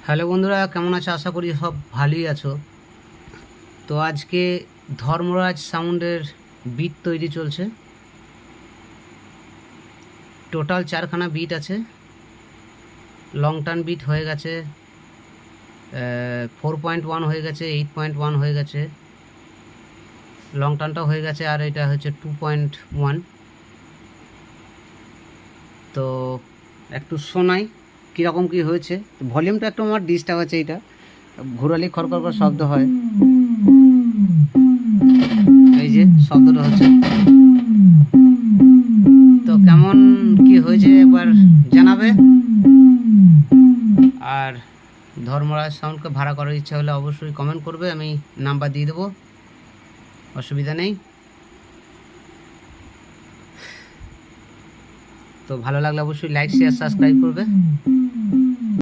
Hello বন্ধুরা, কেমন আছো? আশা করি সব ভালোই আছো। তো আজকে ধর্মরাজ সাউন্ডের বিট তৈরি চলছে। টোটাল 4খানা বিট আছে। লং টার্ন বিট হয়ে গেছে, 4.1 হয়ে গেছে, 8.1 হয়ে গেছে, লং টার্নটাও হয়ে গেছে, আর এটা হচ্ছে 2.1। তো একটু শোনাই কীরকম কী হয়েছে। ভলিউমটা একটু আমার ডিস্টার্ব আছে, এটা ঘোরালে খড়খড় করে শব্দ হয়। এই যে শব্দটা হচ্ছে, তো কেমন কি হয়েছে একবার জানাবে। আর ধর্মরাজ সাউন্ডকে ভাড়া করার ইচ্ছা হলে অবশ্যই কমেন্ট করবে, আমি নাম্বার দিয়ে দেবো, অসুবিধা নেই। তো ভালো লাগলে অবশ্যই লাইক শেয়ার সাবস্ক্রাইব করবে।